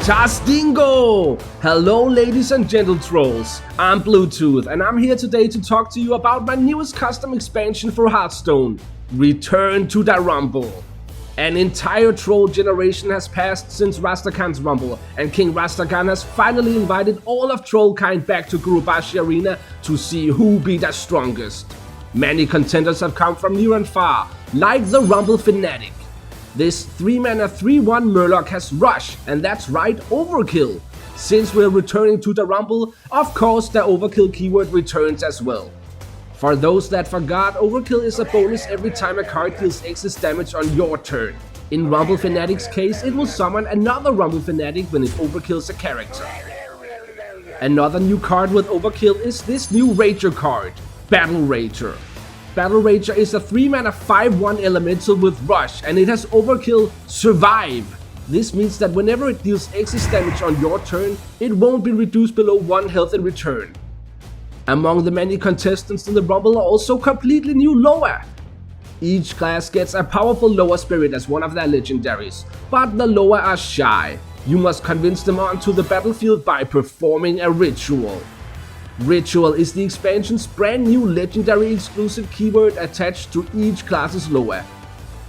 Tastingo! Hello ladies and gentletrolls, I'm Bluetooth and I'm here today to talk to you about my newest custom expansion for Hearthstone, Return to the Rumble. An entire troll generation has passed since Rastakhan's Rumble, and King Rastakhan has finally invited all of Trollkind back to Gurubashi Arena to see who be the strongest. Many contenders have come from near and far, like the Rumble Fanatic. This 3-mana 3/1 Murloc has Rush, and that's right, Overkill. Since we're returning to the Rumble, of course the Overkill keyword returns as well. For those that forgot, Overkill is a bonus every time a card deals excess damage on your turn. In Rumble Fanatic's case, it will summon another Rumble Fanatic when it overkills a character. Another new card with Overkill is this new Rager card, Battle Rager. Battle Rager is a 3-mana 5/1 elemental with Rush, and it has Overkill Survive. This means that whenever it deals excess damage on your turn, it won't be reduced below 1 health in return. Among the many contestants in the Rumble are also completely new Loa. Each class gets a powerful Loa spirit as one of their legendaries, but the Loa are shy. You must convince them onto the battlefield by performing a ritual. Ritual is the expansion's brand new legendary exclusive keyword attached to each class's Loa.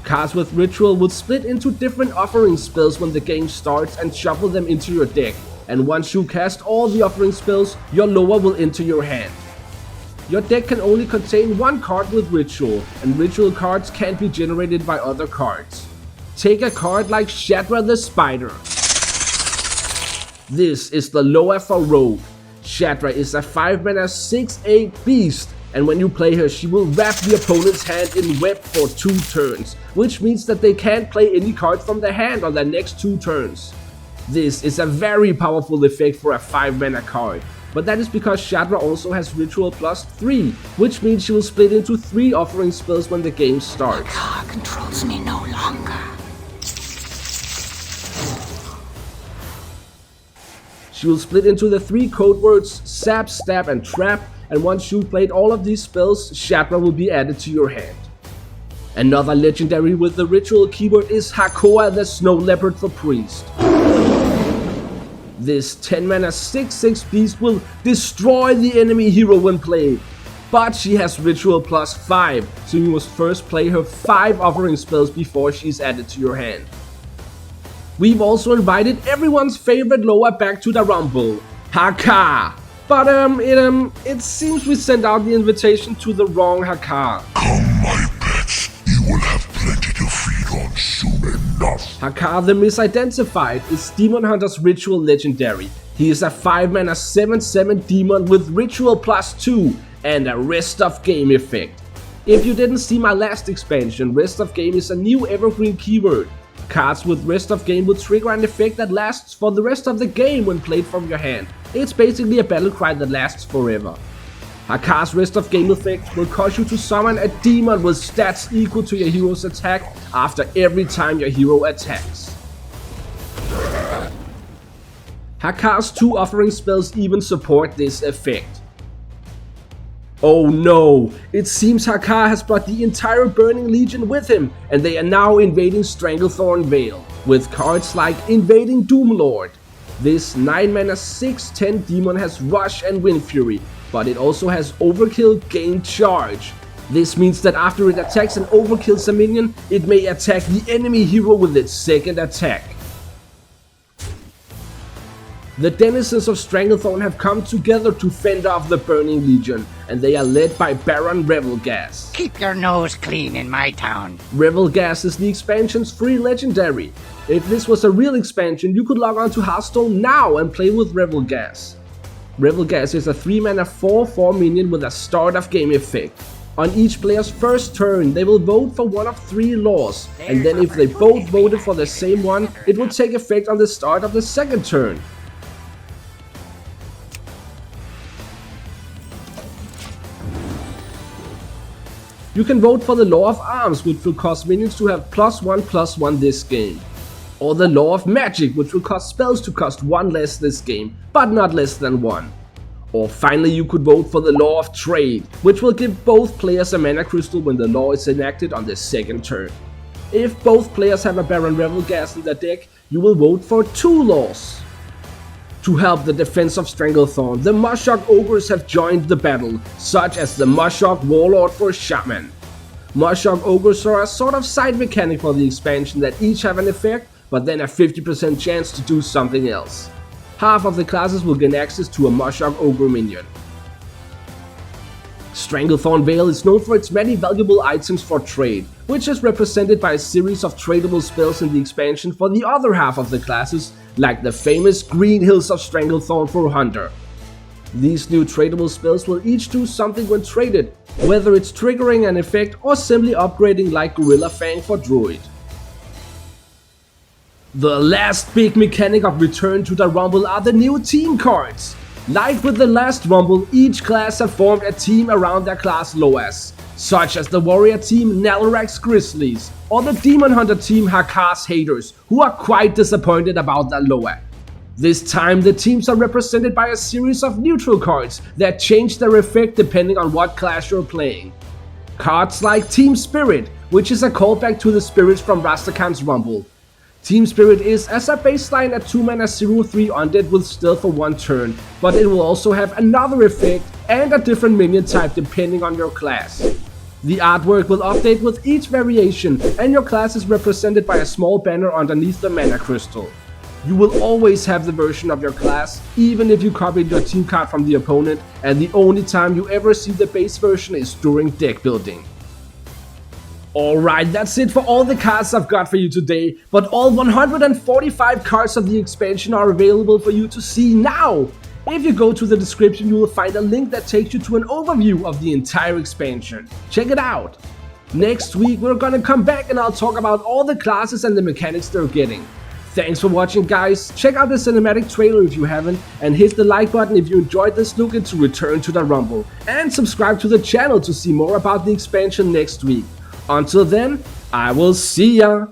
Cards with Ritual will split into different offering spells when the game starts and shuffle them into your deck, and once you cast all the offering spells, your Loa will enter your hand. Your deck can only contain one card with Ritual, and Ritual cards can't be generated by other cards. Take a card like Shadra the Spider. This is the Loa for Rogue. Shadra is a 5-mana 6/8 beast, and when you play her, she will wrap the opponent's hand in web for 2 turns, which means that they can't play any cards from their hand on their next 2 turns. This is a very powerful effect for a 5-mana card, but that is because Shadra also has Ritual +3, which means she will split into 3 offering spells when the game starts. The car controls me no longer. She will split into the 3 code words Sap, Stab, and Trap, and once you've played all of these spells, Shadra will be added to your hand. Another legendary with the Ritual keyword is Hakoa the Snow Leopard for Priest. This 10-mana 6/6 beast will destroy the enemy hero when played, but she has Ritual +5, so you must first play her 5 offering spells before she's added to your hand. We've also invited everyone's favorite Loa back to the Rumble, Haka. But it seems we sent out the invitation to the wrong Haka. Come, my pets, you will have plenty to feed on soon enough. Haka the Misidentified is Demon Hunter's Ritual legendary. He is a 5-mana 7/7 demon with Ritual +2 and a Rest of Game effect. If you didn't see my last expansion, Rest of Game is a new evergreen keyword. Cards with Rest of Game will trigger an effect that lasts for the rest of the game when played from your hand. It's basically a battle cry that lasts forever. Haka's Rest of Game effect will cause you to summon a demon with stats equal to your hero's attack after every time your hero attacks. Haka's 2 offering spells even support this effect. Oh no, it seems Haka has brought the entire Burning Legion with him, and they are now invading Stranglethorn Vale, with cards like Invading Doomlord. This 9-mana 6/10 demon has Rush and Wind Fury, but it also has Overkill Gain Charge. This means that after it attacks and overkills a minion, it may attack the enemy hero with its second attack. The denizens of Stranglethorn have come together to fend off the Burning Legion, and they are led by Baron Revelgas. Keep your nose clean in my town. Revelgas is the expansion's free legendary. If this was a real expansion, you could log on to Hearthstone now and play with Revelgas. Revelgas is a 3-mana 4/4 minion with a start of game effect. On each player's first turn, they will vote for one of 3 laws, and then if they both voted for the same one, it will take effect on the start of the second turn. You can vote for the Law of Arms, which will cause minions to have +1/+1 this game. Or the Law of Magic, which will cause spells to cost 1 less this game, but not less than 1. Or finally you could vote for the Law of Trade, which will give both players a mana crystal when the law is enacted on the second turn. If both players have a Baron Revelghast in their deck, you will vote for 2 laws. To help the defense of Stranglethorn, the Mushrock Ogres have joined the battle, such as the Mushrock Warlord for Shaman. Mushrock Ogres are a sort of side mechanic for the expansion that each have an effect, but then a 50% chance to do something else. Half of the classes will gain access to a Mushrock Ogre minion. Stranglethorn Vale is known for its many valuable items for trade, which is represented by a series of tradable spells in the expansion for the other half of the classes, like the famous Green Hills of Stranglethorn for Hunter. These new tradable spells will each do something when traded, whether it's triggering an effect or simply upgrading like Gorilla Fang for Druid. The last big mechanic of Return to the Rumble are the new team cards. Like with the last Rumble, each class have formed a team around their class Loas, such as the Warrior team Nalorax Grizzlies or the Demon Hunter team Hakar's Haters, who are quite disappointed about their Loa. This time the teams are represented by a series of neutral cards that change their effect depending on what class you're playing. Cards like Team Spirit, which is a callback to the spirits from Rastakhan's Rumble. Team Spirit is, as a baseline, a 2-mana 0/3 undead with stealth for 1 turn, but it will also have another effect and a different minion type depending on your class. The artwork will update with each variation, and your class is represented by a small banner underneath the mana crystal. You will always have the version of your class, even if you copied your team card from the opponent, and the only time you ever see the base version is during deck building. Alright, that's it for all the cards I've got for you today, but all 145 cards of the expansion are available for you to see now! If you go to the description, you will find a link that takes you to an overview of the entire expansion. Check it out! Next week we're gonna come back and I'll talk about all the classes and the mechanics they're getting. Thanks for watching, guys. Check out the cinematic trailer if you haven't, and hit the like button if you enjoyed this look into Return to the Rumble, and subscribe to the channel to see more about the expansion next week. Until then, I will see ya!